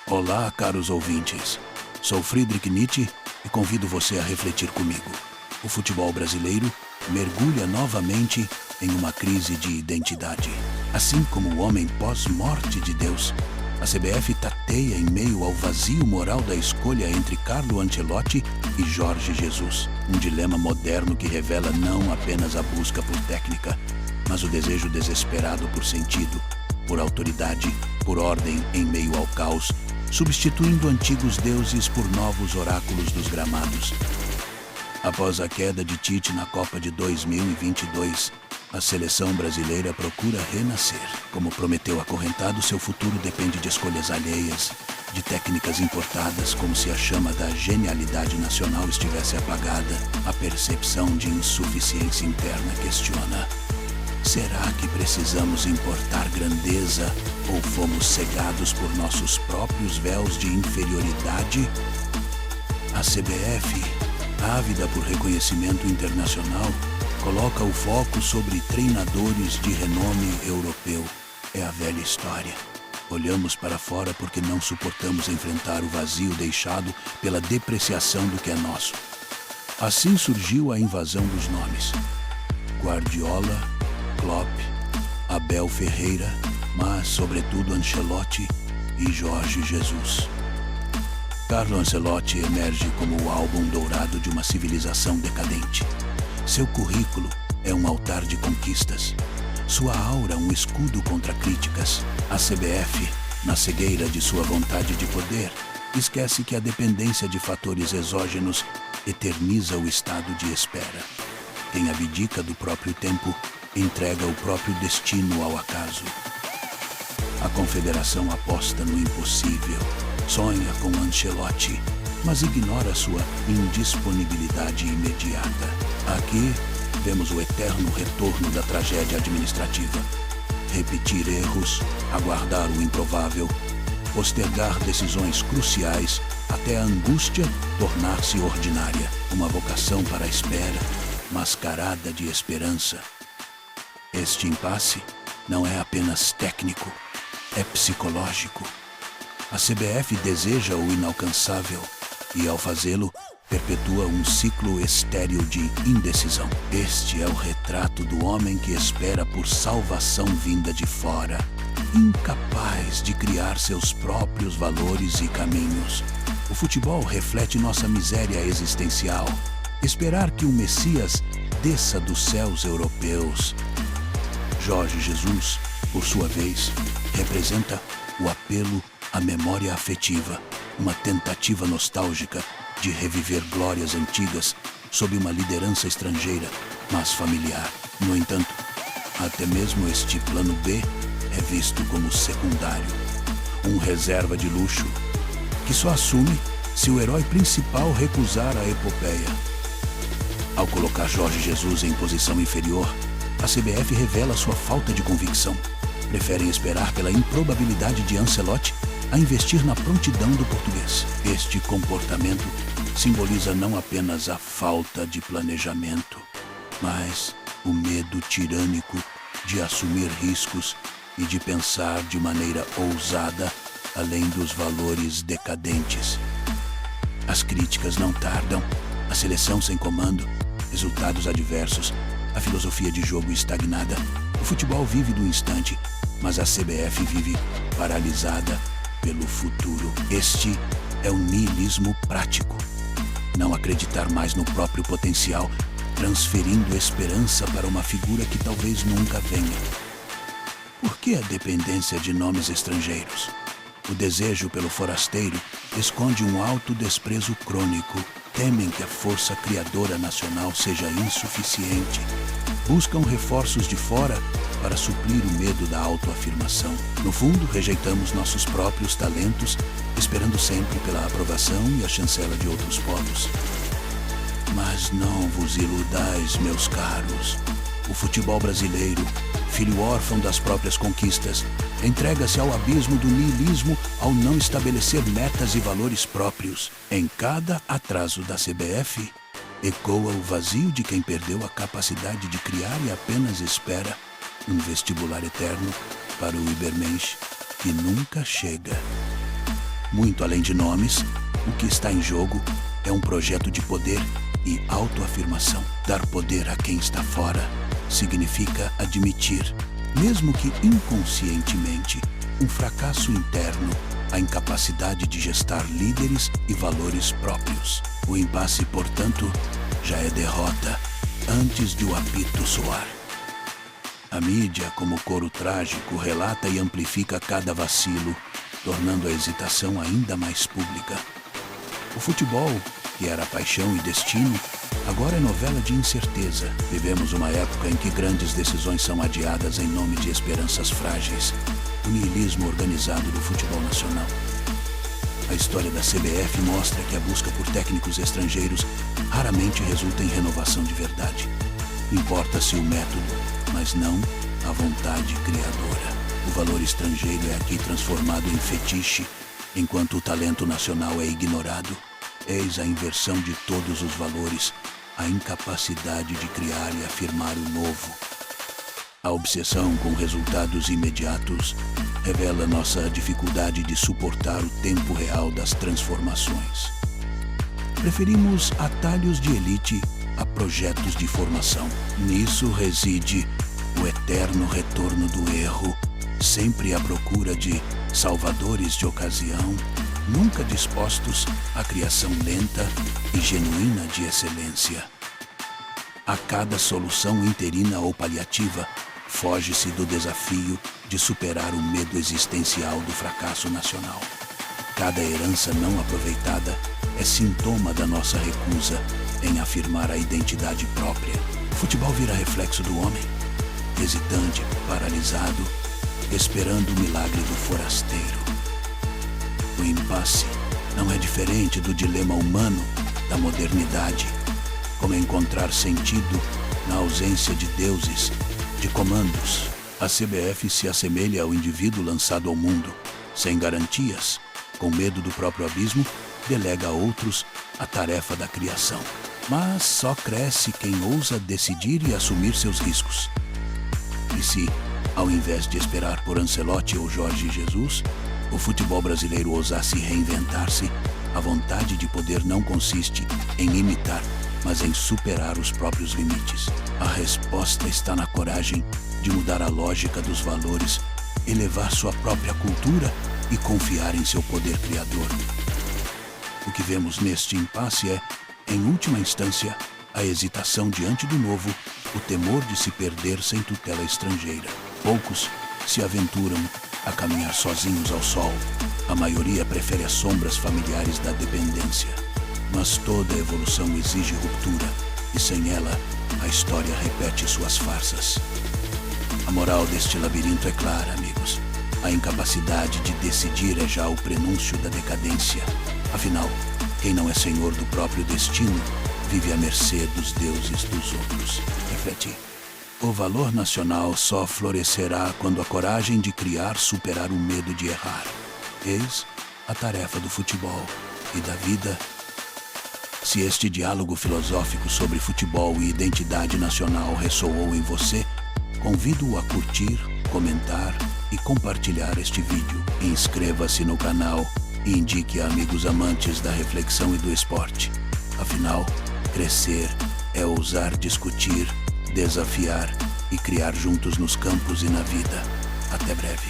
Olá, caros ouvintes. Sou Friedrich Nietzsche e convido você a refletir comigo. O futebol brasileiro mergulha novamente em uma crise de identidade. Assim como o homem pós-morte de Deus, a CBF tateia em meio ao vazio moral da escolha entre Carlo Ancelotti e Jorge Jesus. Um dilema moderno que revela não apenas a busca por técnica, mas o desejo desesperado por sentido, por autoridade, por ordem em meio ao caos, substituindo antigos deuses por novos oráculos dos gramados. Após a queda de Tite na Copa de 2022, a seleção brasileira procura renascer. Como prometeu acorrentado, seu futuro depende de escolhas alheias, de técnicas importadas, como se a chama da genialidade nacional estivesse apagada. A percepção de insuficiência interna questiona: será que precisamos importar grandeza ou fomos cegados por nossos próprios véus de inferioridade? A CBF, ávida por reconhecimento internacional, coloca o foco sobre treinadores de renome europeu. É a velha história. Olhamos para fora porque não suportamos enfrentar o vazio deixado pela depreciação do que é nosso. Assim surgiu a invasão dos nomes: Guardiola, Klopp, Abel Ferreira, mas, sobretudo, Ancelotti e Jorge Jesus. Carlo Ancelotti emerge como o álbum dourado de uma civilização decadente. Seu currículo é um altar de conquistas. Sua aura um escudo contra críticas. A CBF, na cegueira de sua vontade de poder, esquece que a dependência de fatores exógenos eterniza o estado de espera. Quem abdica do próprio tempo entrega o próprio destino ao acaso. A confederação aposta no impossível, sonha com Ancelotti, mas ignora sua indisponibilidade imediata. Aqui vemos o eterno retorno da tragédia administrativa. Repetir erros, aguardar o improvável, postergar decisões cruciais até a angústia tornar-se ordinária. Uma vocação para a espera, mascarada de esperança. Este impasse não é apenas técnico, é psicológico. A CBF deseja o inalcançável e, ao fazê-lo, perpetua um ciclo estéril de indecisão. Este é o retrato do homem que espera por salvação vinda de fora, incapaz de criar seus próprios valores e caminhos. O futebol reflete nossa miséria existencial. Esperar que o Messias desça dos céus europeus. Jorge Jesus, por sua vez, representa o apelo à memória afetiva, uma tentativa nostálgica de reviver glórias antigas sob uma liderança estrangeira, mas familiar. No entanto, até mesmo este plano B é visto como secundário, um reserva de luxo que só assume se o herói principal recusar a epopeia. Ao colocar Jorge Jesus em posição inferior, a CBF revela sua falta de convicção. Preferem esperar pela improbabilidade de Ancelotti a investir na prontidão do português. Este comportamento simboliza não apenas a falta de planejamento, mas o medo tirânico de assumir riscos e de pensar de maneira ousada além dos valores decadentes. As críticas não tardam, a seleção sem comando, resultados adversos, a filosofia de jogo estagnada. O futebol vive do instante, mas a CBF vive paralisada pelo futuro. Este é o niilismo prático. Não acreditar mais no próprio potencial, transferindo esperança para uma figura que talvez nunca venha. Por que a dependência de nomes estrangeiros? O desejo pelo forasteiro esconde um alto desprezo crônico. Temem que a força criadora nacional seja insuficiente. Buscam reforços de fora para suprir o medo da autoafirmação. No fundo, rejeitamos nossos próprios talentos, esperando sempre pela aprovação e a chancela de outros povos. Mas não vos iludais, meus caros. O futebol brasileiro, filho órfão das próprias conquistas, entrega-se ao abismo do niilismo ao não estabelecer metas e valores próprios. Em cada atraso da CBF, ecoa o vazio de quem perdeu a capacidade de criar e apenas espera um vestibular eterno para o Übermensch que nunca chega. Muito além de nomes, o que está em jogo é um projeto de poder e autoafirmação. Dar poder a quem está fora significa admitir, mesmo que inconscientemente, um fracasso interno, a incapacidade de gestar líderes e valores próprios. O impasse, portanto, já é derrota antes de o apito soar. A mídia, como coro trágico, relata e amplifica cada vacilo, tornando a hesitação ainda mais pública. O futebol, que era paixão e destino, agora é novela de incerteza. Vivemos uma época em que grandes decisões são adiadas em nome de esperanças frágeis. O niilismo organizado do futebol nacional. A história da CBF mostra que a busca por técnicos estrangeiros raramente resulta em renovação de verdade. Importa-se o método, mas não a vontade criadora. O valor estrangeiro é aqui transformado em fetiche, enquanto o talento nacional é ignorado. Eis a inversão de todos os valores, a incapacidade de criar e afirmar o novo. A obsessão com resultados imediatos revela nossa dificuldade de suportar o tempo real das transformações. Preferimos atalhos de elite a projetos de formação. Nisso reside o eterno retorno do erro, sempre à procura de salvadores de ocasião, nunca dispostos à criação lenta e genuína de excelência. A cada solução interina ou paliativa, foge-se do desafio de superar o medo existencial do fracasso nacional. Cada herança não aproveitada é sintoma da nossa recusa em afirmar a identidade própria. O futebol vira reflexo do homem, hesitante, paralisado, esperando o milagre do forasteiro. O impasse não é diferente do dilema humano da modernidade, como encontrar sentido na ausência de deuses, de comandos. A CBF se assemelha ao indivíduo lançado ao mundo, sem garantias, com medo do próprio abismo, delega a outros a tarefa da criação. Mas só cresce quem ousa decidir e assumir seus riscos. E se, ao invés de esperar por Ancelotti ou Jorge Jesus, o futebol brasileiro ousasse reinventar-se, a vontade de poder não consiste em imitar, mas em superar os próprios limites. A resposta está na coragem de mudar a lógica dos valores, elevar sua própria cultura e confiar em seu poder criador. O que vemos neste impasse é, em última instância, a hesitação diante do novo, o temor de se perder sem tutela estrangeira. Poucos se aventuram a caminhar sozinhos ao sol. A maioria prefere as sombras familiares da dependência. Mas toda evolução exige ruptura, e sem ela, a história repete suas farsas. A moral deste labirinto é clara, amigos. A incapacidade de decidir é já o prenúncio da decadência. Afinal, quem não é senhor do próprio destino, vive à mercê dos deuses dos outros. Reflete. O valor nacional só florescerá quando a coragem de criar superar o medo de errar. Eis a tarefa do futebol e da vida. Se este diálogo filosófico sobre futebol e identidade nacional ressoou em você, convido-o a curtir, comentar e compartilhar este vídeo. Inscreva-se no canal e indique a amigos amantes da reflexão e do esporte. Afinal, crescer é ousar discutir, desafiar e criar juntos nos campos e na vida. Até breve.